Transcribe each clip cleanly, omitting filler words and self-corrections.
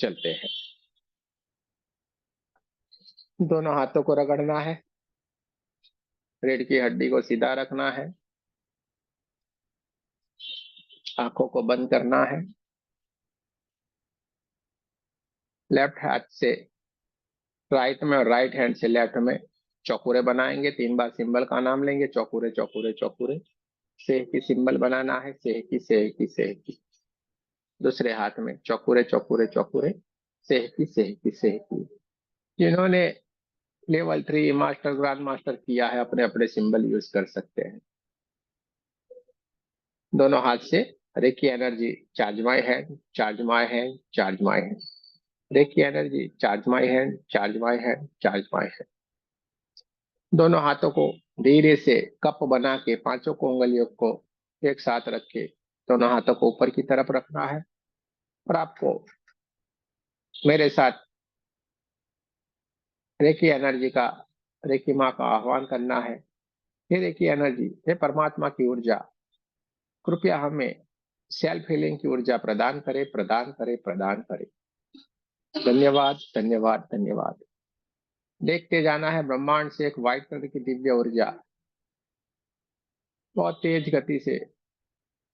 चलते हैं। दोनों हाथों को रगड़ना है, रीढ़ की हड्डी को सीधा रखना है, आंखों को बंद करना है। लेफ्ट हाथ से राइट में और राइट हैंड से लेफ्ट में चौकुरे बनाएंगे। 3 बार सिंबल का नाम लेंगे, चौकुरे चौकुरे चौकुरे। सेह की सिंबल बनाना है, सेह की सेह की सेह की। दूसरे हाथ में चौकुरे चौकुरे चौकुरे, सेह की सेह की सेह की। जिन्होंने लेवल 3 मास्टर ग्रांड मास्टर किया है अपने अपने सिंबल यूज कर सकते हैं। दोनों हाथ से reiki energy charge my hand, charge my hand, charge my hand. Reiki energy charge my hand, charge my hand, charge my hand. दोनों हाथों को धीरे से कप बना के पांचों को उंगलियों को एक साथ रख के दोनों हाथों को ऊपर की तरफ रखना है। और आपको मेरे साथ रेकी एनर्जी का, रेकी माँ का आह्वान करना है। हे रेकी एनर्जी, हे परमात्मा की ऊर्जा, कृपया हमें सेल्फ हीलिंग की ऊर्जा प्रदान करे, प्रदान करे, प्रदान करे। धन्यवाद, धन्यवाद, धन्यवाद। देखते जाना है ब्रह्मांड से एक व्हाइट कलर की दिव्य ऊर्जा बहुत तेज गति से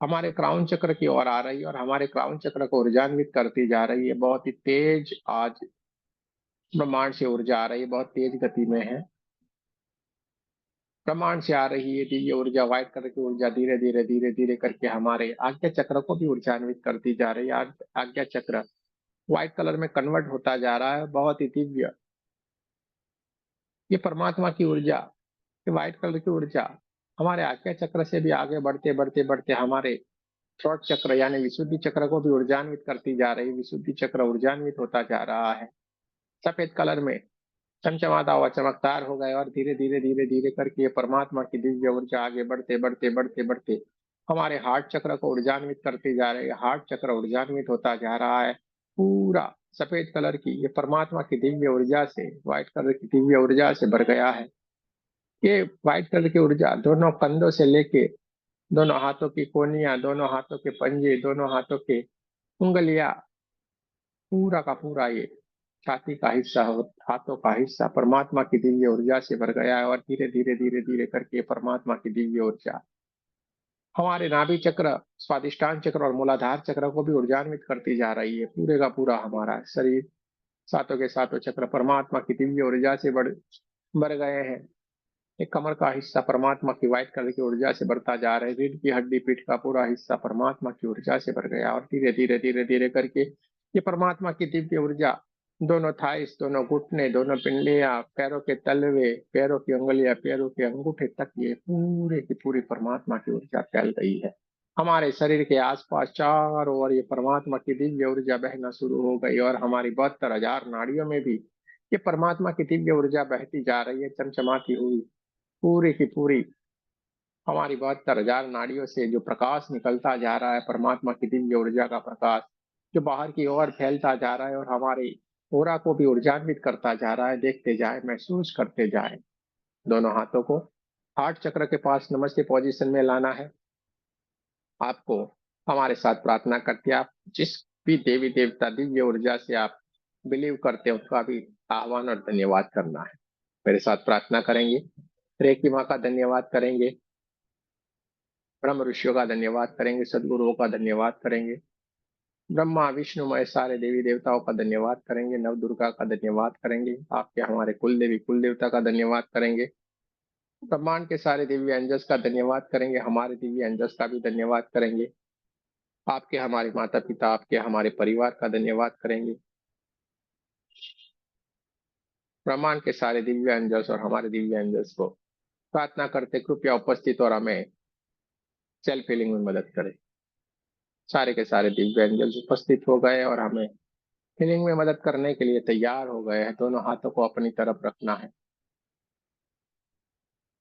हमारे क्राउन चक्र की ओर आ रही है और हमारे क्राउन चक्र को ऊर्जान्वित करती जा रही है। बहुत ही तेज आज ब्रह्मांड से ऊर्जा आ रही है, बहुत तेज गति में है। ब्रह्मांड से आ रही है दिव्य ऊर्जा, व्हाइट कलर की ऊर्जा धीरे धीरे धीरे धीरे करके हमारे आज्ञा चक्र को भी ऊर्जान्वित करती जा रही है। आज्ञा चक्र व्हाइट कलर में कन्वर्ट होता जा रहा है, बहुत ही दिव्य। ये परमात्मा की ऊर्जा, ये व्हाइट कलर की ऊर्जा हमारे आज्ञा चक्र से भी आगे बढ़ते बढ़ते बढ़ते हमारे थ्रोट चक्र यानी विशुद्धि चक्र को भी ऊर्जान्वित करती जा रही है। विशुद्धि चक्र ऊर्जान्वित होता जा रहा है, सफेद कलर में चमचमाता हुआ चमकदार हो गए और धीरे धीरे धीरे धीरे करके ये परमात्मा की दिव्य ऊर्जा आगे बढ़ते बढ़ते बढ़ते बढ़ते हमारे हार्ट चक्र को ऊर्जान्वित करती जा रही है। हार्ट चक्र ऊर्जान्वित होता जा रहा है, पूरा सफेद कलर की ये परमात्मा की दिव्य ऊर्जा से, व्हाइट कलर की दिव्य ऊर्जा से भर गया है। ये व्हाइट कलर की ऊर्जा दोनों कंधों से लेके दोनों हाथों की कोहनियां, दोनों हाथों के पंजे, दोनों हाथों के उंगलियां, पूरा का पूरा ये छाती का हिस्सा हो, हाथों का हिस्सा परमात्मा की दिव्य ऊर्जा से भर गया है। और धीरे धीरे धीरे धीरे करके परमात्मा की दिव्य ऊर्जा हमारे नाभि चक्र, स्वादिष्टान चक्र और मूलाधार चक्र को भी ऊर्जान्वित करती जा रही है। पूरे का पूरा हमारा शरीर, सातों के सातों चक्र परमात्मा की दिव्य ऊर्जा से बढ़ गए हैं। एक कमर का हिस्सा परमात्मा की व्हाइट कलर की ऊर्जा से बढ़ता जा रहा है। रीढ़ की हड्डी, पीठ का पूरा हिस्सा परमात्मा की ऊर्जा से भर गया और धीरे धीरे धीरे धीरे करके ये परमात्मा की दिव्य ऊर्जा दोनों थाइस, दोनों घुटने, दोनों पिंडलियां, पैरों के तलवे, पैरों की उंगलियां, पैरों के अंगूठे तक ये पूरे की पूरी परमात्मा की ऊर्जा फैल रही है। हमारे शरीर के आसपास चारों ओर ये परमात्मा की दिव्य ऊर्जा बहना शुरू हो गई और हमारी 72,000 नाड़ियों में भी ये परमात्मा की दिव्य ऊर्जा बहती जा रही है, चमचमाती हुई। पूरी की पूरी हमारी 72,000 नाड़ियों से जो प्रकाश निकलता जा रहा है, परमात्मा की दिव्य ऊर्जा का प्रकाश जो बाहर की ओर फैलता जा रहा है और हमारे ओरा को भी ऊर्जान्वित करता जा रहा है। देखते जाए, महसूस करते जाए। दोनों हाथों को हार्ट चक्र के पास नमस्ते पोजीशन में लाना है। आपको हमारे साथ प्रार्थना करके आप जिस भी देवी देवता दिव्य ऊर्जा से आप बिलीव करते हैं उनका भी आह्वान और धन्यवाद करना है। मेरे साथ प्रार्थना करेंगे। रेकी माँ का धन्यवाद करेंगे, ब्रह्म ऋषियों का धन्यवाद करेंगे, सदगुरुओं का धन्यवाद करेंगे, ब्रह्मा विष्णु महेश सारे देवी देवताओं का धन्यवाद करेंगे, नव दुर्गा का धन्यवाद करेंगे, आपके हमारे कुल देवी कुल देवता का धन्यवाद करेंगे, ब्रह्मांड के सारे दिव्य अंजस का धन्यवाद करेंगे, हमारे दिव्य अंजस का भी धन्यवाद करेंगे, आपके हमारे माता पिता, आपके हमारे परिवार का धन्यवाद करेंगे, ब्रह्मांड के सारे दिव्य अंजस और हमारे दिव्य अंजस को प्रार्थना करते कृपया उपस्थित और हमें सेल्फ हीलिंग में मदद करें। सारे के सारे दिव्य एंजल्स उपस्थित हो गए और हमें हीलिंग में मदद करने के लिए तैयार हो गए हैं। दोनों हाथों को अपनी तरफ रखना है।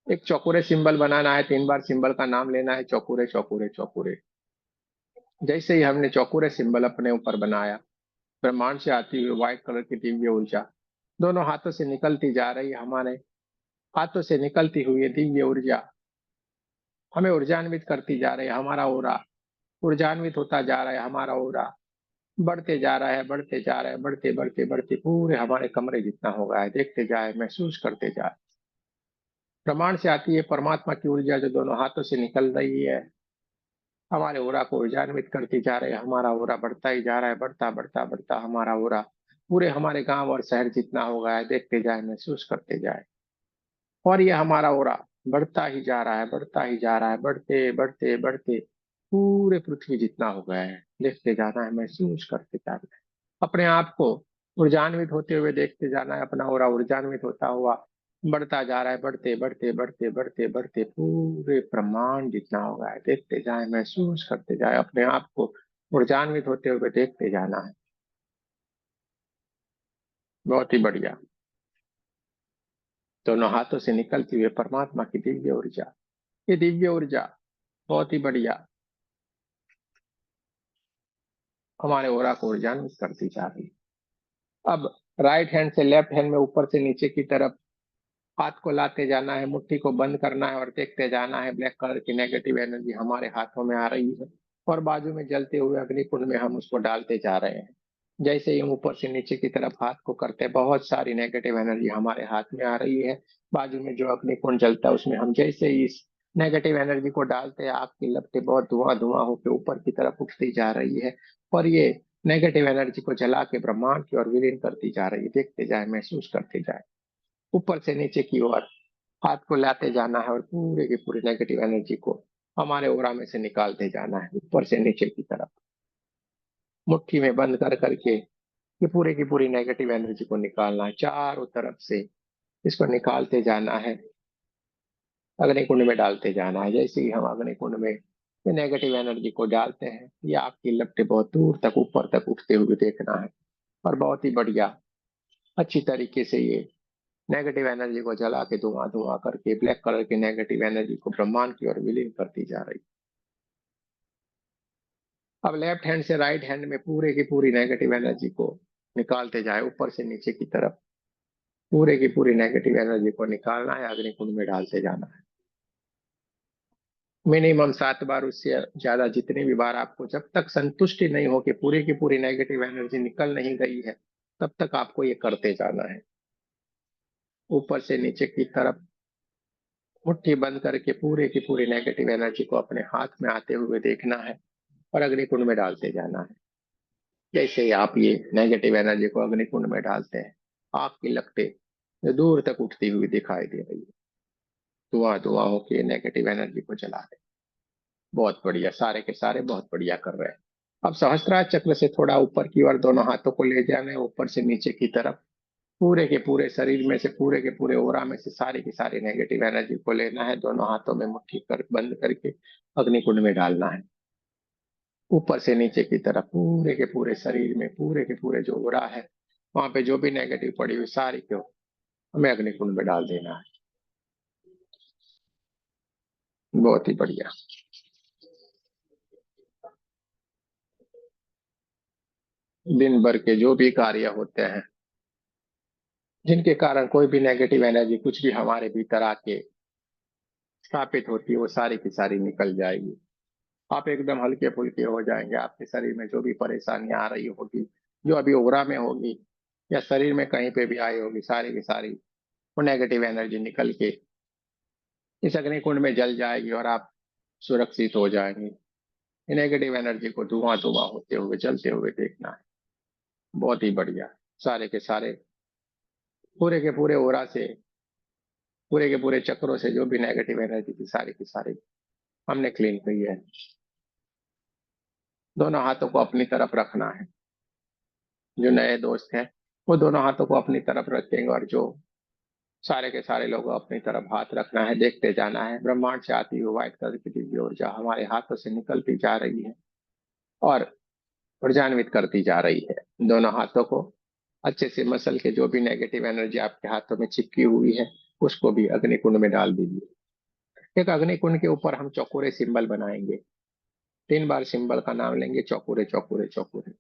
एक चौकुरे सिंबल बनाना है, 3 बार सिंबल का नाम लेना है, चौकुरे चौकुरे चौकुरे। जैसे ही हमने चौकुरे सिंबल अपने ऊपर बनाया, ब्रह्मांड से आती हुई व्हाइट कलर की दिव्य ऊर्जा दोनों हाथों से निकलती जा रही है। हमारे हाथों से निकलती हुई दिव्य ऊर्जा हमें ऊर्जान्वित करती जा रही है। हमारा ओरा ऊर्जान्वित होता जा रहा है, हमारा ओरा बढ़ते जा रहा है, बढ़ते जा रहा है, बढ़ते बढ़ते बढ़ते पूरे हमारे कमरे जितना हो गया है, देखते जाए, महसूस करते जाए। ब्रह्मांड से आती है परमात्मा की ऊर्जा जो दोनों हाथों से निकल रही है, हमारे ओरा को ऊर्जान्वित करती जा रही है। हमारा ओरा बढ़ता ही जा रहा है, बढ़ता बढ़ता बढ़ता हमारा ओरा पूरे हमारे गांव और शहर जितना हो गया है, देखते जाए, महसूस करते जाए। और ये हमारा ओरा बढ़ता ही जा रहा है, बढ़ता ही जा रहा है, बढ़ते बढ़ते बढ़ते पूरे पृथ्वी जितना हो गया है, देखते जाना है, महसूस करते जाना है। अपने आप को ऊर्जान्वित होते हुए देखते जाना है, अपना ओरा ऊर्जान्वित होता हुआ बढ़ता जा रहा है, बढ़ते बढ़ते बढ़ते बढ़ते बढ़ते पूरे ब्रह्मांड जितना हो गया है, देखते जाए, महसूस करते जाए, अपने आप को ऊर्जान्वित होते हुए देखते जाना है। बहुत ही बढ़िया। दोनों हाथों से निकलती हुई परमात्मा की दिव्य ऊर्जा, ये दिव्य ऊर्जा बहुत ही बढ़िया हमारे ओरा को ऊर्जान्वित करती जा रही है। अब राइट हैंड से लेफ्ट हैंड में ऊपर से नीचे की तरफ हाथ को लाते जाना है, मुट्ठी को बंद करना है और देखते जाना है, ब्लैक कलर की नेगेटिव एनर्जी हमारे हाथों में आ रही है और बाजू में जलते हुए अग्निकुंड में हम उसको डालते जा रहे हैं। जैसे ही हम ऊपर से नीचे की तरफ हाथ को करते हैं, बहुत सारी नेगेटिव एनर्जी हमारे हाथ में आ रही है। बाजू में जो अग्निकुंड जलता है उसमें हम जैसे ही इस नेगेटिव एनर्जी को डालते हैं, आग की लपटें बहुत धुआं धुआं होकर ऊपर की तरफ उठती जा रही है और ये नेगेटिव एनर्जी को जला के ब्रह्मांड की ओर विलीन करती जा रही है। देखते जाए, महसूस करते जाए, ऊपर से नीचे की ओर हाथ को लाते जाना है और पूरे की पूरी नेगेटिव एनर्जी को हमारे ओरा में से निकालते जाना है, ऊपर से नीचे की तरफ मुट्ठी में बंद कर करके ये पूरे की पूरी नेगेटिव एनर्जी को निकालना है, चारों तरफ से इसको निकालते जाना है, अग्निकुंड में डालते जाना है। जैसे ही हम अग्निकुंड में ये नेगेटिव एनर्जी को डालते हैं, ये आपकी लपटें बहुत दूर तक ऊपर तक उठते हुए देखना है और बहुत ही बढ़िया अच्छी तरीके से ये नेगेटिव एनर्जी को जला के धुआं धुआं करके ब्लैक कलर की नेगेटिव एनर्जी को ब्रह्मांड की ओर विलीन करती जा रही। अब लेफ्ट हैंड से राइट हैंड में पूरे की पूरी नेगेटिव एनर्जी को निकालते जाए, ऊपर से नीचे की तरफ पूरे की पूरी नेगेटिव एनर्जी को निकालना है, अग्निकुंड में डालते जाना है। मिनिमम 7 बार, उससे ज्यादा जितनी भी बार आपको, जब तक संतुष्टि नहीं हो कि पूरी की पूरी नेगेटिव एनर्जी निकल नहीं गई है, तब तक आपको ये करते जाना है। ऊपर से नीचे की तरफ मुट्ठी बंद करके पूरे की पूरी नेगेटिव एनर्जी को अपने हाथ में आते हुए देखना है और अग्निकुंड में डालते जाना है। जैसे ही आप ये नेगेटिव एनर्जी को अग्निकुंड में डालते हैं, आग की लपटें जो दूर तक उठती हुई दिखाई दे रही है, धुआं धुआं होके नेगेटिव एनर्जी को जला रहे। बहुत बढ़िया, सारे के सारे बहुत बढ़िया कर रहे हैं। अब सहस्त्रार चक्र से थोड़ा ऊपर की ओर दोनों हाथों को ले जाना है, ऊपर से नीचे की तरफ पूरे के पूरे शरीर में से, पूरे के पूरे ओरा में से सारी की सारी नेगेटिव एनर्जी को लेना है, दोनों हाथों में मुट्ठी कर बंद करके अग्निकुंड में डालना है। ऊपर से नीचे की तरफ पूरे के पूरे शरीर में, पूरे के पूरे जो ओरा है, वहां पे जो भी नेगेटिव पड़ी हुई सारी को हमें अग्निकुंड में डाल देना है। बहुत ही बढ़िया। दिन भर के जो भी कार्य होते हैं, जिनके कारण कोई भी नेगेटिव एनर्जी कुछ भी हमारे भीतर आके स्थापित होती है, वो सारी की सारी निकल जाएगी। आप एकदम हल्के फुल्के हो जाएंगे। आपके शरीर में जो भी परेशानियां आ रही होगी, जो अभी ओरा में होगी या शरीर में कहीं पे भी आई होगी, सारी की सारी वो नेगेटिव एनर्जी निकल के इस अग्निकुंड में जल जाएगी और आप सुरक्षित हो जाएंगे। नेगेटिव एनर्जी को धुआं धुआं होते हुए जलते हुए देखना है। बहुत ही बढ़िया। सारे के सारे पूरे के पूरे ओरा से, पूरे के पूरे चक्रों से जो भी नेगेटिव एनर्जी थी सारी की सारी हमने क्लीन की है। दोनों हाथों को अपनी तरफ रखना है। जो नए दोस्त हैं वो दोनों हाथों को अपनी तरफ रखेंगे और जो सारे के सारे लोगों को अपनी तरफ हाथ रखना है, देखते जाना है। ब्रह्मांड से आती हुई व्हाइट कलर की दिव्य ऊर्जा हमारे हाथों से निकलती जा रही है और ऊर्जान्वित करती जा रही है। दोनों हाथों को अच्छे से मसल के जो भी नेगेटिव एनर्जी आपके हाथों में चिपकी हुई है उसको भी अग्निकुंड में डाल दीजिए। एक अग्निकुंड के ऊपर हम चौकोरे सिंबल बनाएंगे। 3 बार सिंबल का नाम लेंगे, चौकोरे चौकोरे चौकोरे।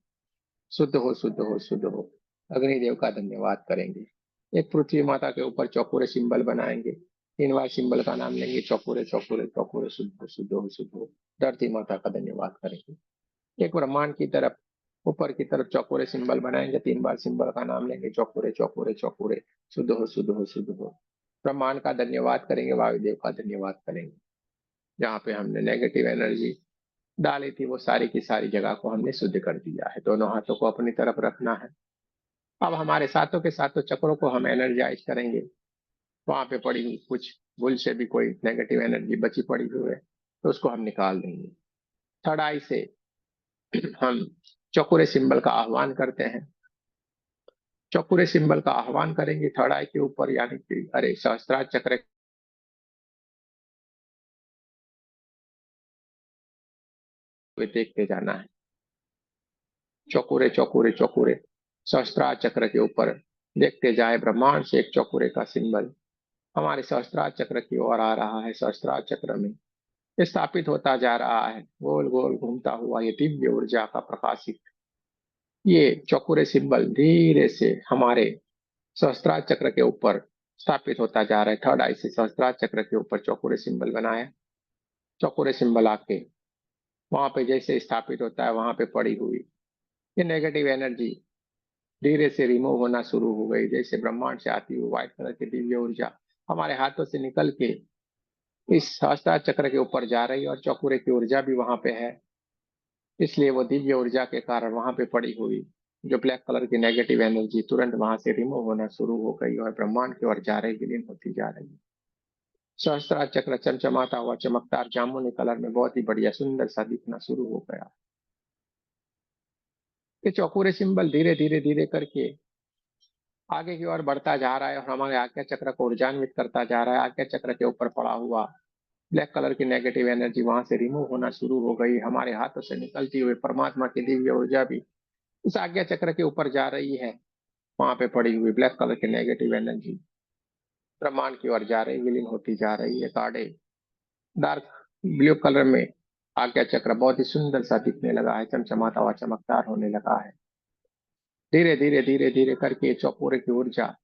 शुद्ध हो, शुद्ध हो, शुद्ध हो। अग्निदेव का धन्यवाद करेंगे। एक पृथ्वी माता के ऊपर चौकोरे सिंबल बनाएंगे। 3 बार सिंबल का नाम लेंगे, चौकोरे चौकोरे चौकोरे, शुद्ध हो, शुद्ध हो, शुद्ध हो। धरती माता का धन्यवाद करेंगे। एक ब्रह्मांड की तरफ ऊपर की तरफ चौकोरे सिंबल बनाएंगे, 3 बार सिंबल का नाम लेंगे, चौकोरे चौकोरे चौकोरे, शुद्ध हो शुद्ध हो शुद्ध हो। ब्रह्मांड का धन्यवाद करेंगे, वायुदेव का धन्यवाद करेंगे। जहाँ पे हमने नेगेटिव एनर्जी डाली थी वो सारी की सारी जगह को हमने शुद्ध कर दिया है। दोनों हाथों को अपनी तरफ रखना है। अब हमारे सातों के सातों चक्रों को हम एनर्जाइज करेंगे। वहां पे पड़ी हुई कुछ भूल से भी कोई नेगेटिव एनर्जी बची पड़ी हुई है तो उसको हम निकाल देंगे। थर्ड आई से हम चौकोरे सिंबल का आह्वान करते हैं। चौकोरे सिंबल का आह्वान करेंगे थर्ड आई के ऊपर, यानी कि अरे सहस्त्रार चक्र को देखते जाना है। चौकोरे चौकोरे चौकोरे सहस्त्रार चक्र के ऊपर देखते जाए। ब्रह्मांड से एक चौकोरे का सिंबल हमारे सहस्त्रार चक्र की ओर आ रहा है। सहस्त्रार चक्र में स्थापित होता जा रहा है, गोल गोल घूमता हुआ ये दिव्य ऊर्जा का प्रकाशित ये चौकोरे सिंबल धीरे से हमारे सहस्त्रार चक्र के ऊपर स्थापित होता जा रहा है। थर्ड आई से सहस्त्रार चक्र के ऊपर चौकोरे सिंबल बनाया। चौकोरे सिंबल आके वहां पे जैसे स्थापित होता है, वहां पे पड़ी हुई ये नेगेटिव एनर्जी धीरे से रिमूव होना शुरू हो गई। जैसे ब्रह्मांड से आती हुई व्हाइट कलर की दिव्य ऊर्जा हमारे हाथों से निकल के इस सहस्त्रार चक्र के ऊपर जा रही है, और चौकोरे की ऊर्जा भी वहां पे है। इसलिए वो दिव्य ऊर्जा के कारण वहां पे पड़ी हुई जो ब्लैक कलर की नेगेटिव एनर्जी तुरंत वहां से रिमूव होना शुरू हो गई और ब्रह्मांड की ओर जा रही, विलीन होती जा रही है। सहस्त्रार चक्र चमचमाता हुआ चमकदार जामुनी कलर में बहुत ही बढ़िया सुंदर सा दिखना शुरू हो गया। ये चौकोरे सिंबल धीरे धीरे धीरे करके आगे की ओर बढ़ता जा रहा है और हमारे आज्ञा चक्र को ऊर्जान्वित करता जा रहा है। आज्ञा चक्र के ऊपर पड़ा हुआ ब्लैक कलर की नेगेटिव एनर्जी वहां से रिमूव होना शुरू हो गई। हमारे हाथों से निकलती हुई परमात्मा की दिव्य ऊर्जा भी इस आज्ञा चक्र के ऊपर जा रही है। वहां पे पड़ी हुई ब्लैक कलर की नेगेटिव एनर्जी ब्रह्मांड की ओर जा रही, विलीन होती जा रही है। गाढ़े डार्क ब्लू कलर में आज्ञा चक्र बहुत ही सुंदर सा दिखने लगा है, चमचमाता हुआ चमकदार होने लगा है। धीरे धीरे धीरे धीरे करके चौकोरे की ऊर्जा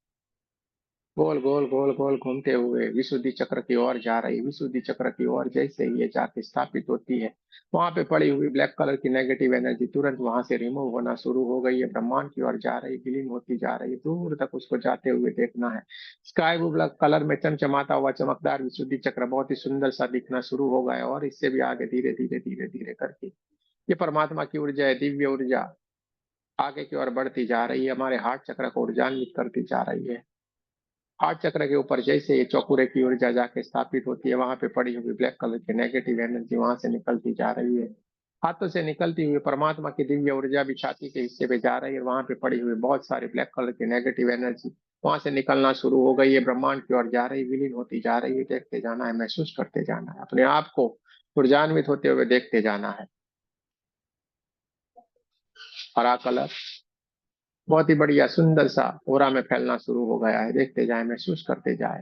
गोल गोल गोल गोल घूमते हुए विशुद्धि चक्र की ओर जा रही। विशुद्धि चक्र की ओर जैसे ही ये जाके स्थापित होती है, वहां पे पड़ी हुई ब्लैक कलर की नेगेटिव एनर्जी तुरंत वहां से रिमूव होना शुरू हो गई है। ब्रह्मांड की ओर जा रही, विलीन होती जा रही, दूर तक उसको जाते हुए देखना है। स्काई ब्लू ब्लैक कलर में चमचमाता हुआ चमकदार विशुद्धि चक्र बहुत ही सुंदर सा दिखना शुरू हो गया, और इससे भी आगे धीरे धीरे धीरे धीरे करके ये परमात्मा की ऊर्जा है, दिव्य ऊर्जा आगे की ओर बढ़ती जा रही है, हमारे हार्ट चक्र को ऊर्जान्वित करती जा रही है। हार्ट चक्र के ऊपर जैसे ये चौकुरे की ऊर्जा जाके स्थापित होती है, वहां पे पड़ी हुई ब्लैक कलर की नेगेटिव एनर्जी वहां से निकलती जा रही है। हाथों से निकलती हुई परमात्मा की दिव्य ऊर्जा भी छाती के हिस्से पे जा रही है। वहां पे पड़ी हुई बहुत सारी ब्लैक कलर की नेगेटिव एनर्जी वहां से निकलना शुरू हो गई है, ब्रह्मांड की ओर जा रही, विलीन होती जा रही है। देखते जाना है, महसूस करते जाना है, अपने आप को ऊर्जान्वित होते हुए देखते जाना है। हरा कलर बहुत ही बढ़िया सुंदर सा ओरा में फैलना शुरू हो गया है। देखते जाए, महसूस करते जाए।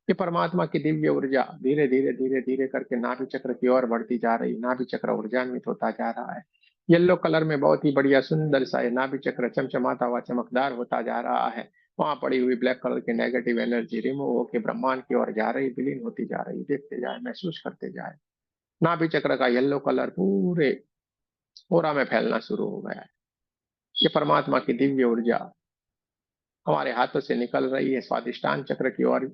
ये परमात्मा की दिव्य ऊर्जा धीरे धीरे धीरे धीरे करके नाभि चक्र की ओर बढ़ती जा रही। नाभि चक्र ऊर्जान्वित होता जा रहा है। येलो कलर में बहुत ही बढ़िया सुंदर सा ये नाभि चक्र चमचमाता हुआ चमकदार होता जा रहा है। वहां पड़ी हुई ब्लैक कलर की नेगेटिव एनर्जी रिमूव होकर ब्रह्मांड की ओर जा रही, विलीन होती जा रही। देखते जाए, महसूस करते जाए। नाभि चक्र का येलो कलर पूरे ओरा में फैलना शुरू हो गया है। ये परमात्मा की दिव्य ऊर्जा हमारे हाथों से निकल रही है, स्वादिष्टान चक्र की ओर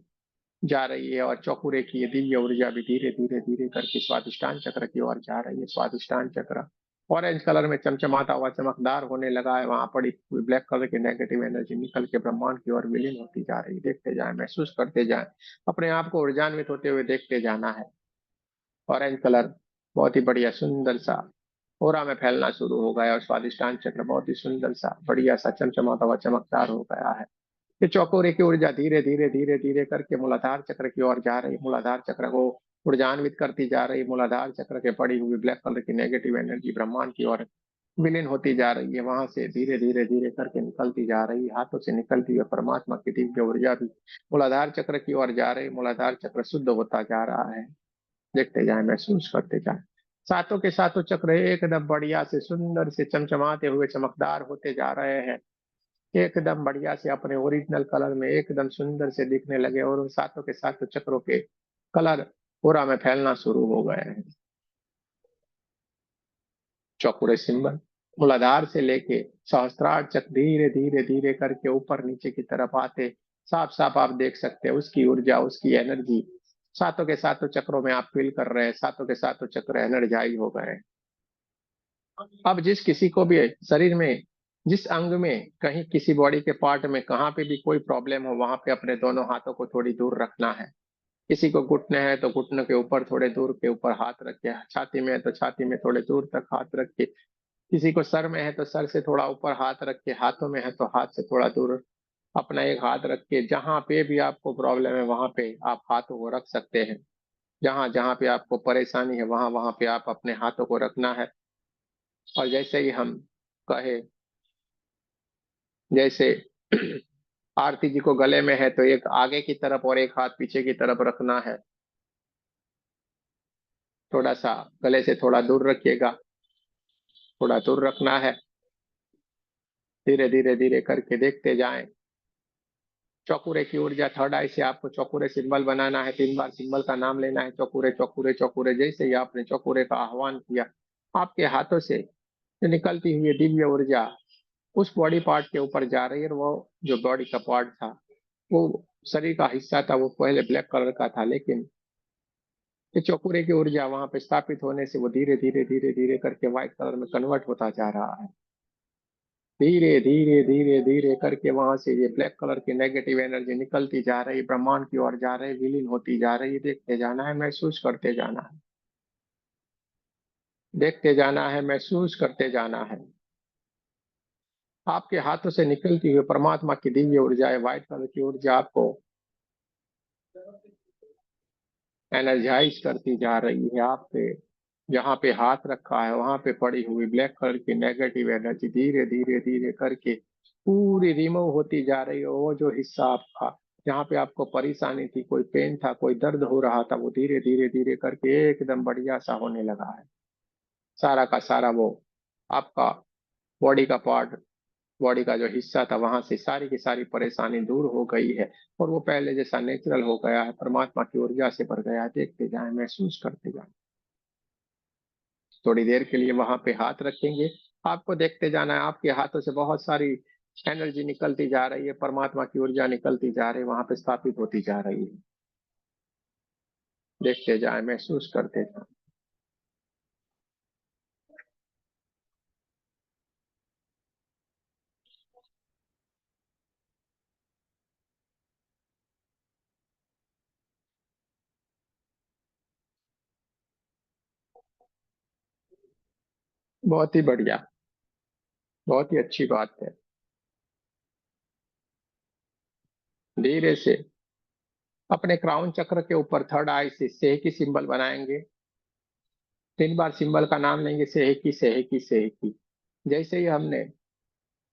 जा रही है, और चौकुरे की ये दिव्य ऊर्जा भी धीरे धीरे धीरे करके स्वादिष्टान चक्र की ओर जा रही है। स्वादिष्टान चक्र ऑरेंज कलर में चमचमाता हुआ चमकदार होने लगा है। वहां पड़ी हुई ब्लैक कलर की नेगेटिव एनर्जी निकल के ब्रह्मांड की ओर विलीन होती जा रही। देखते जाए, महसूस करते जाए, अपने आप को ऊर्जान्वित होते हुए देखते जाना है। ऑरेंज कलर बहुत ही बढ़िया सुंदर सा ओरा में फैलना शुरू हो गया, और स्वादिष्टान चक्र बहुत ही सुंदर सा बढ़िया सा चमचमाता हुआ चमकदार हो गया है। ये चौकोरे की ऊर्जा धीरे धीरे धीरे धीरे करके मूलाधार चक्र की ओर जा रही, मूलाधार चक्र को ऊर्जान्वित करती जा रही। मूलाधार चक्र के पड़ी हुई ब्लैक कलर की नेगेटिव एनर्जी ब्रह्मांड की ओर विलीन होती जा रही है। वहां से धीरे धीरे धीरे करके निकलती जा रही, हाथों से निकलती हुई परमात्मा की दिव्य ऊर्जा भी मूलाधार चक्र की ओर जा रही। मूलाधार चक्र शुद्ध होता जा रहा है। देखते जाए, महसूस करते जाए। सातों के सातों चक्र एकदम बढ़िया से सुंदर से चमचमाते हुए चमकदार होते जा रहे हैं। एकदम बढ़िया से अपने ओरिजिनल कलर में एकदम सुंदर से दिखने लगे, और उन सातों के सातों चक्रों के कलर पूरा में फैलना शुरू हो गए हैं। चौकुरे सिंबल मूलाधार से लेके सहस्त्रार चक्र धीरे धीरे धीरे करके ऊपर नीचे की तरफ आते साफ साफ आप देख सकते हैं उसकी ऊर्जा, उसकी एनर्जी सातों के सातों चक्रों में आप फील कर रहे हैं, सातों के सातों चक्र एनर्जाइज हो गए हैं। अब जिस किसी को भी शरीर में जिस अंग में कहीं किसी बॉडी के पार्ट में कहाँ पे भी कोई प्रॉब्लम हो वहां पे अपने दोनों हाथों को थोड़ी दूर रखना है। किसी को घुटने हैं तो घुटनों के ऊपर थोड़े दूर के ऊपर हाथ रख के, छाती में है तो छाती में थोड़े दूर तक हाथ रख के, किसी को सर में है तो सर से थोड़ा ऊपर हाथ रख के, हाथों में है तो हाथ से थोड़ा दूर अपना एक हाथ रख के, जहां पे भी आपको प्रॉब्लम है वहां पे आप हाथों को रख सकते हैं। जहां जहां पे आपको परेशानी है वहां वहां पे आप अपने हाथों को रखना है। और जैसे ही हम कहे, जैसे आरती जी को गले में है तो एक आगे की तरफ और एक हाथ पीछे की तरफ रखना है। थोड़ा सा गले से थोड़ा दूर रखिएगा, थोड़ा दूर रखना है। धीरे धीरे धीरे करके देखते जाएं। चौकुरे की ऊर्जा थर्ड आई से आपको चौकुरे सिंबल बनाना है, 3 बार सिंबल का नाम लेना है, चौकुरे चौकुरे चौकुरे। जैसे ही आपने चौकुरे का आह्वान किया, आपके हाथों से जो निकलती हुई दिव्य ऊर्जा उस बॉडी पार्ट के ऊपर जा रही है। और वो जो बॉडी का पार्ट था, वो शरीर का हिस्सा था, वो पहले ब्लैक कलर का था, लेकिन ये चौकुरे की ऊर्जा वहां पे स्थापित होने से वो धीरे धीरे धीरे धीरे करके व्हाइट कलर में कन्वर्ट होता जा रहा है। धीरे धीरे धीरे धीरे करके वहां से ये ब्लैक कलर की नेगेटिव एनर्जी निकलती जा रही, ब्रह्मांड की ओर जा रही, विलीन होती जा रही। देखते जाना है, महसूस करते जाना है, देखते जाना है, महसूस करते जाना है। आपके हाथों से निकलती हुई परमात्मा की दिव्य ऊर्जा है, व्हाइट कलर की ऊर्जा आपको एनर्जाइज करती जा रही है। आप पे जहाँ पे हाथ रखा है वहां पे पड़ी हुई ब्लैक कलर की नेगेटिव एनर्जी धीरे धीरे धीरे करके पूरी रिमूव होती जा रही है। वो जो हिस्सा आपका जहाँ पे आपको परेशानी थी, कोई पेन था, कोई दर्द हो रहा था, वो धीरे धीरे धीरे करके एकदम बढ़िया सा होने लगा है। सारा का सारा वो आपका बॉडी का पार्ट, बॉडी का जो हिस्सा था वहां से सारी की सारी परेशानी दूर हो गई है। और वो पहले जैसा नेचुरल हो गया है, परमात्मा की ऊर्जा से भर गया है। देखते जाएं, महसूस करते जाएं। थोड़ी देर के लिए वहां पे हाथ रखेंगे, आपको देखते जाना है। आपके हाथों से बहुत सारी एनर्जी निकलती जा रही है, परमात्मा की ऊर्जा निकलती जा रही है, वहां पे स्थापित होती जा रही है। देखते जाएं, महसूस करते जाएं। बहुत ही बढ़िया, बहुत ही अच्छी बात है। धीरे से अपने क्राउन चक्र के ऊपर थर्ड आई से सेह की सिंबल बनाएंगे। 3 बार सिंबल का नाम लेंगे, सेहकी सेहकी सेहकी। जैसे ही हमने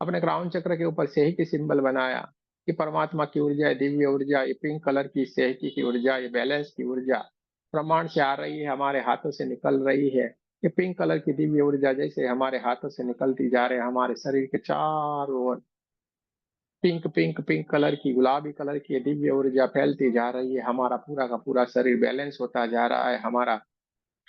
अपने क्राउन चक्र के ऊपर सेही की सिंबल बनाया कि परमात्मा की ऊर्जा, दिव्य ऊर्जा, ये पिंक कलर की सेहकी की ऊर्जा, ये बैलेंस की ऊर्जा ब्रह्मांड से आ रही है, हमारे हाथों से निकल रही है। ये पिंक कलर की दिव्य ऊर्जा जैसे हमारे हाथों से निकलती जा रही है, हमारे शरीर के चारों ओर पिंक पिंक पिंक कलर की, गुलाबी कलर की ये दिव्य ऊर्जा फैलती जा रही है। हमारा पूरा का पूरा शरीर बैलेंस होता जा रहा है, हमारा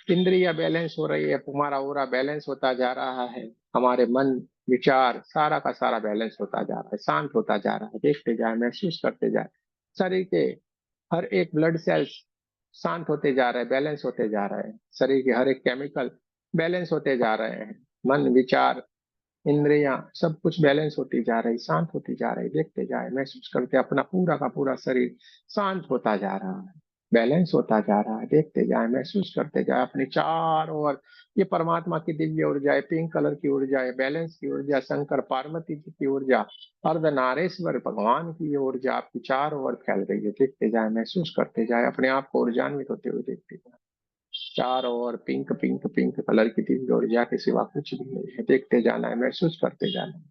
इंद्रिया बैलेंस हो रही है, हमारा ओरा बैलेंस होता जा रहा है, हमारे मन विचार सारा का सारा बैलेंस होता जा रहा है, शांत होता जा रहा है। देखते जाए, महसूस करते जाए। शरीर के हर एक ब्लड सेल्स शांत होते जा रहे हैं, बैलेंस होते जा रहे हैं। शरीर के हर एक केमिकल बैलेंस होते जा रहे हैं। मन विचार इंद्रियां सब कुछ बैलेंस होती जा रही, शांत होती जा रही। देखते जाए, महसूस करते अपना पूरा का पूरा शरीर शांत होता जा रहा है, बैलेंस होता जा रहा है। देखते जाए, महसूस करते जाए अपने चारों ओर ये परमात्मा की दिव्य ऊर्जा है, पिंक कलर की ऊर्जा है, बैलेंस की ऊर्जा, शंकर पार्वती जी की ऊर्जा, अर्धनारेश्वर भगवान की ये ऊर्जा आपकी चारों ओर फैल गई है। देखते जाए, महसूस करते जाए, अपने आप को ऊर्जान्वित होते हुए देखते जाए। चारों ओर पिंक पिंक पिंक कलर की दिव्य ऊर्जा के सिवा कुछ भी नहीं है। देखते जाना है, महसूस करते जाना है।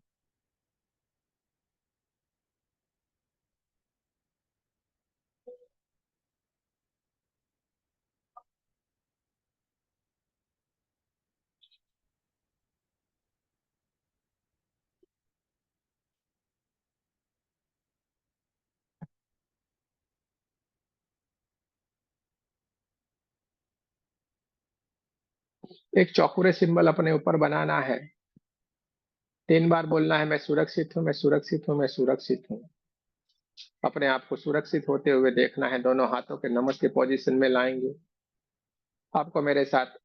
एक चौकुरे सिंबल अपने ऊपर बनाना है। 3 बार बोलना है, मैं सुरक्षित हूँ, मैं सुरक्षित हूँ, मैं सुरक्षित हूँ। अपने आप को सुरक्षित होते हुए देखना है, दोनों हाथों के नमस्ते पोजीशन में लाएंगे। आपको मेरे साथ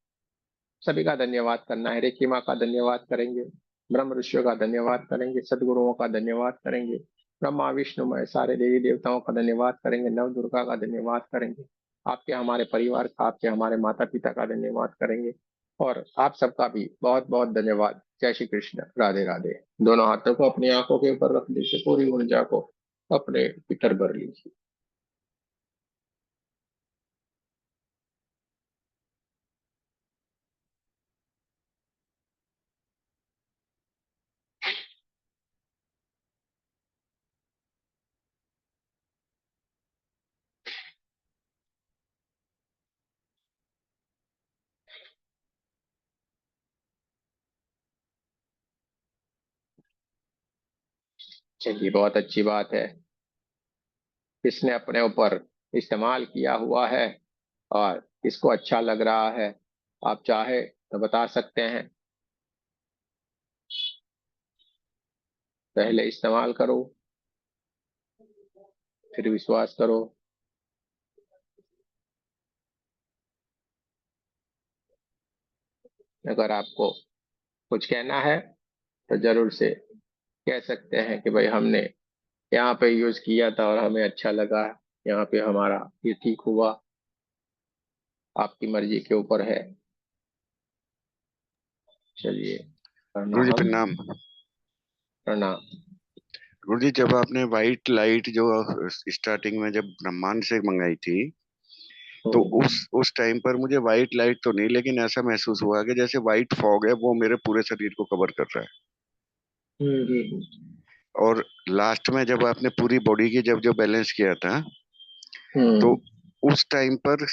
सभी का धन्यवाद करना है। रेकी माँ का धन्यवाद करेंगे, ब्रह्म ऋषियों का धन्यवाद करेंगे, सदगुरुओं का धन्यवाद करेंगे, ब्रह्मा विष्णु मय सारे देवी देवताओं का धन्यवाद करेंगे, नव दुर्गा का धन्यवाद करेंगे, आपके हमारे परिवार का, आपके हमारे माता पिता का धन्यवाद करेंगे, और आप सबका भी बहुत बहुत धन्यवाद। जय श्री कृष्ण, राधे राधे। दोनों हाथों को अपनी आंखों के ऊपर रख लीजिए, पूरी ऊर्जा को अपने भीतर भर लीजिए। चलिए, बहुत अच्छी बात है, किसने अपने ऊपर इस्तेमाल किया हुआ है और किसको अच्छा लग रहा है, आप चाहे तो बता सकते हैं। पहले इस्तेमाल करो, फिर विश्वास करो। अगर आपको कुछ कहना है तो जरूर से कह सकते हैं कि भाई हमने यहाँ पे यूज किया था और हमें अच्छा लगा, यहाँ पे हमारा ये ठीक हुआ। आपकी मर्जी के ऊपर है। चलिए, करना गुरु जी हम। प्रणाम। प्रणाम। गुरु जी, जब आपने व्हाइट लाइट जो स्टार्टिंग में जब ब्रह्मांड से मंगाई थी, तो हम्म उस टाइम पर मुझे व्हाइट लाइट तो नहीं, लेकिन ऐसा महसूस हुआ कि जैसे व्हाइट फॉग है वो मेरे पूरे शरीर को कवर कर रहा है। हम्म हम्म और लास्ट में जब आपने पूरी बॉडी की जब जो बैलेंस किया था, तो हम्म उस टाइम पर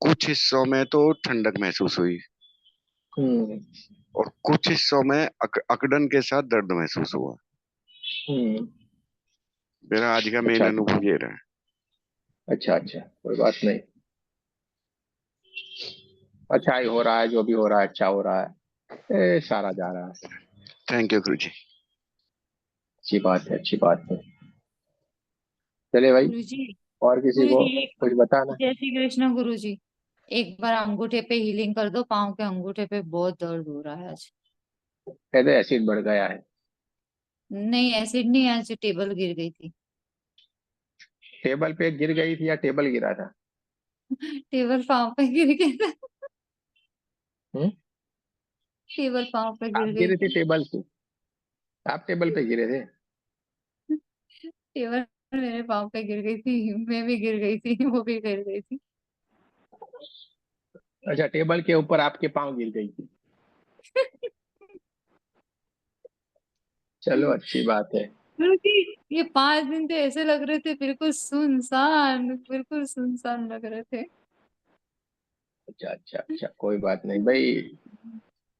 कुछ हिस्सों में तो ठंडक महसूस हुई, हम्म और कुछ हिस्सों में अकड़न के साथ दर्द महसूस हुआ। हम्म। मेरा आज का मेन अच्छा अनुभव ये रहा। अच्छा अच्छा, कोई बात नहीं। अच्छा ही हो रहा है, जो भी हो रहा है अच्छा हो रहा है। सारा जा रहा है। थैंक यू गुरु जी। अच्छी बात है, अच्छी बात है। चले भाई, गुरुजी। और किसी गुरुजी को एक, कुछ बताना। जय श्री कृष्ण गुरुजी। एक बार अंगूठे पे हीलिंग कर दो, पाँव के अंगूठे पे बहुत दर्द हो रहा है आज। कहते एसिड बढ़ गया है। नहीं, एसिड नहीं, आज टेबल गिर गई थी। टेबल पे गिर गई थी या टेबल गिरा था? टेबल पाँव पे गिर गया था। हम्म। टेबल पाँव पे आप गिर गई गिरे थे थी। टेबल से? आप टेबल पे गिरे थे? टेबल मेरे पाँव पे गिर गई थी, मैं भी गिर गई थी, वो भी गिर गई थी। अच्छा, टेबल के ऊपर आपके पाँव गिर गई थी। चलो, अच्छी बात है। क्योंकि ये 5 दिन तो ऐसे लग रहे थे, बिल्कुल सुनसान, बिल्कुल सुनसान लग रहे थे। अच्छा अच्छा अच्छा, कोई बात नहीं भाई।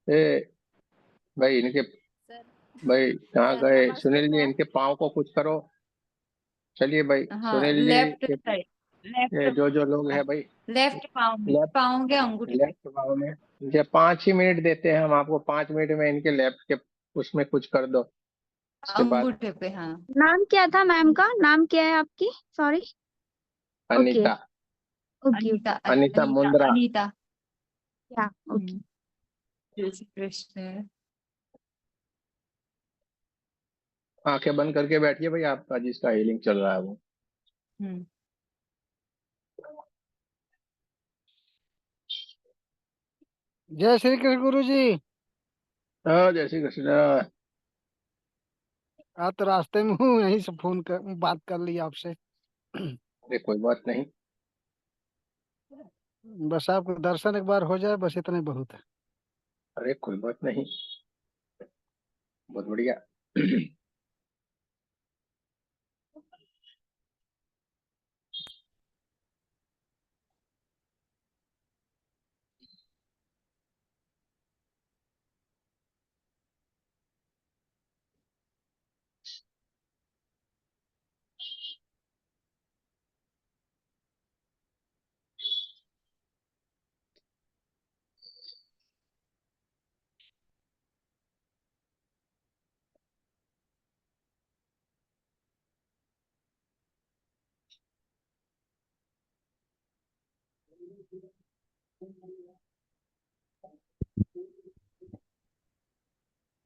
ए, भाई इनके, सर, भाई कहाँ सर गए नमस्ते सुनील जी? सर। इनके पाँव को कुछ करो। चलिए भाई, हाँ, Sunil ji left side, left, जो जो लोग हैं भाई, लेफ्ट पाँव में, लेफ्ट, पाँव के अंगूठे पे। लेफ्ट पाँव में इनके 5 ही मिनट देते हैं हम आपको। 5 मिनट में इनके लेफ्ट के उसमें कुछ कर दो। उसके बाद अंगूठे पे, हाँ। नाम क्या था मैम का? नाम क्या है आपकी? Sorry. Okay. Anita, okay Anita, okay. Anita Anita, Mundra. Anita. या ओके। हम्म, जय श्री कृष्ण। आंखें बंद करके बैठिए भाई, आपका जिसका हीलिंग चल रहा है वो। हम्म। जय श्री कृष्ण गुरु जी। हाँ, जय श्री कृष्ण। आज तो रास्ते में हूँ, यहीं से फोन कर बात कर ली आपसे। अरे कोई बात नहीं। बस आपको दर्शन एक बार हो जाए, बस इतना ही बहुत है। अरे कोई बात नहीं, बहुत बढ़िया।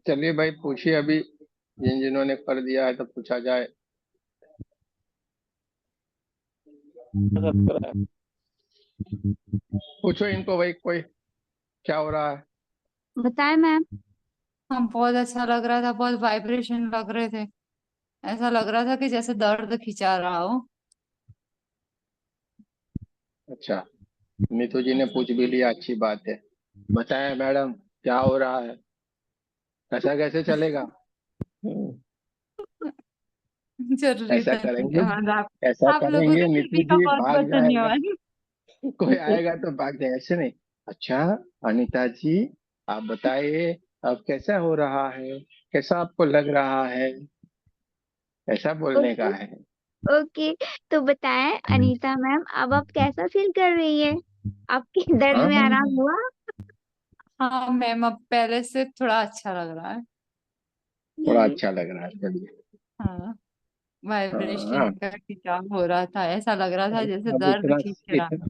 चलिए भाई पूछिए, अभी जिन्होंने कर दिया है तो पूछा जाए। पूछो इनको भाई, कोई क्या हो रहा है। बताए मैम। हाँ, बहुत अच्छा लग रहा था, बहुत वाइब्रेशन लग रहे थे। ऐसा लग रहा था कि जैसे दर्द खिंचा रहा हो। अच्छा, नीतू जी ने पूछ भी लिया, अच्छी बात है। बताएं मैडम, क्या हो रहा है, ऐसा कैसे चलेगा। जरूरी ऐसा था, करेंगे, धन्यवाद ऐसा आप लोगों करेंगे के नीतू टीवी का जी बहुत भाग बहुत जाएगा। धन्यवाद। कोई आएगा तो भाग जाए, ऐसे नहीं। अच्छा अनीता जी, आप बताइए अब कैसा हो रहा है, कैसा आपको लग रहा है, ऐसा बोलने का ओके। है। ओके, तो बताएं अनीता मैम, अब आप कैसा फील कर रही है? आपके दर्द हाँ में आराम हुआ? हाँ मैम, अब पहले से थोड़ा अच्छा लग रहा है। थोड़ा हम्म। अच्छा लग रहा है, चलिए। हाँ, वाइब्रेशन हाँ, का खिंचाव हो रहा था, ऐसा लग रहा था जैसे अब दर्द इतना खींच रहा। इतना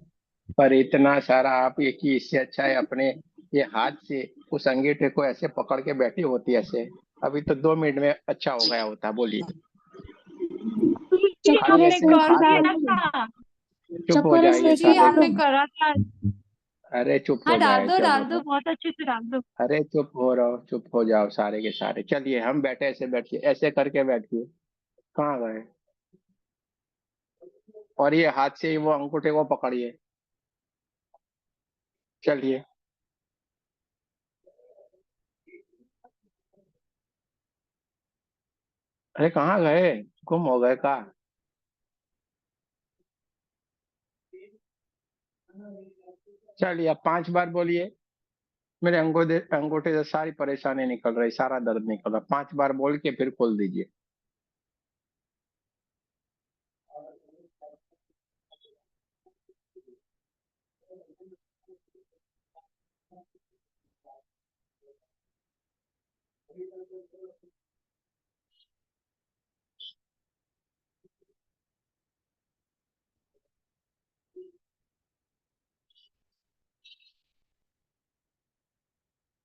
पर इतना सारा आप एक ही, इससे अच्छा है अपने ये हाथ से उस अंगीठे को ऐसे पकड़ के बैठी होती ऐसे, अभी तो 2 मिनट में अच्छा हो गया होता। बोलिए, खाली आपने ऐसे कर हाथ दिया रख, था। चुप हो जाइए जी, सारे। आपने करा था। अरे चुप हाँ, हो जाए, डाल चलो। दो, बहुत अच्छे से डाल दो। अरे चुप हो रहो, चुप हो जाओ सारे के सारे। चलिए हम बैठे, ऐसे बैठिए, ऐसे करके बैठिए। कहाँ गए। और ये हाथ से ही वो अंगूठे को पकड़िए। चलिए। अरे कहाँ गए, गुम हो गए का। चलिए अब 5 बार बोलिए। मेरे अंगूठे अंगूठे से सारी परेशानी निकल रही, सारा दर्द निकल रहा। 5 बार बोल के फिर खोल दीजिए।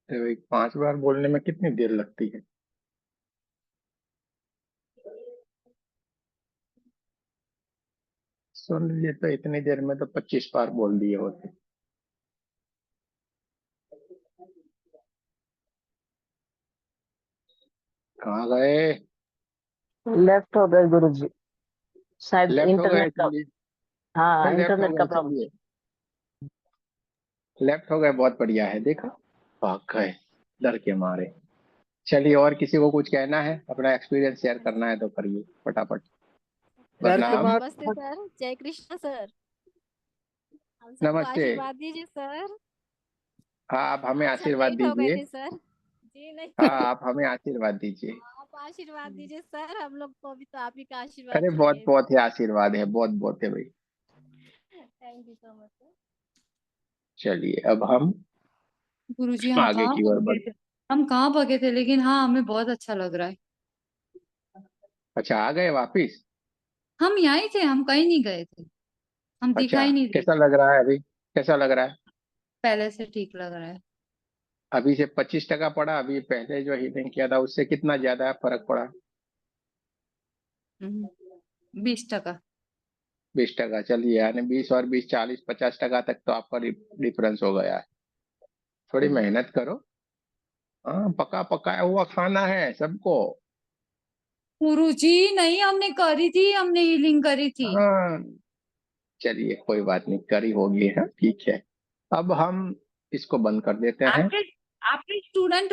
अरे भाई 5 बार बोलने में कितनी देर लगती है। सुन लीजिए, तो इतनी देर में तो 25 बार बोल दिए होते। कहाँ गए। लेफ्ट हो गए गुरुजी, शायद लेफ्ट हो गए, इंटरनेट का। चलिए। हाँ, फिर लेफ्ट हो इंटरनेट का गए, प्रॉब्लम। चलिए। लेफ्ट हो गए, बहुत बढ़िया है, देखा, भाग गए डर के मारे। चलिए, और किसी को कुछ कहना है, अपना एक्सपीरियंस शेयर करना है तो करिए फटाफट। डर के वरना हम। मार। नमस्ते सर, जय कृष्ण सर। हम सबको नमस्ते। आशीर्वाद दीजिए सर। हाँ, आप हमें आज हम आशीर्वाद लेट हो गए दीजिए। थे सर। जी नहीं। हाँ, आप हमें आशीर्वाद दीजिए। आप आशीर्वाद दीजिए सर, हम लोग को भी तो आप ही का आशीर्वाद अरे बहुत चाहिए। बहुत ही आशीर्वाद है, बहुत बहुत है भाई। Thank you so much sir. चलिए अब हम गुरुजी, हम आगे कहाँ की ओर भागे बढ़। थे। हम कहाँ भागे थे, लेकिन हाँ, हमें बहुत अच्छा लग रहा है। अच्छा, आ गए वापिस। हम यहाँ ही थे, हम कहीं नहीं गए थे। हम अच्छा, दिखाई नहीं दे कैसा रहे। लग रहा है अभी, कैसा लग रहा है। पहले से ठीक लग रहा है। अभी से 25% पड़ा, अभी पहले जो हीलिंग किया था उससे कितना ज्यादा फर्क पड़ा। 20%। 20%, चलिए, यानी 20 और 20, 40, 50% तक तो आपका डिफरेंस हो गया है। थोड़ी हम्म। मेहनत करो। हाँ, पका पकाया हुआ खाना है सबको। गुरुजी नहीं, हमने करी थी, हमने हीलिंग करी थी। हाँ, चलिए कोई बात नहीं, करी होगी है, ठीक है। अब हम इसको बंद कर देते हैं। आपके आपके स्टूडेंट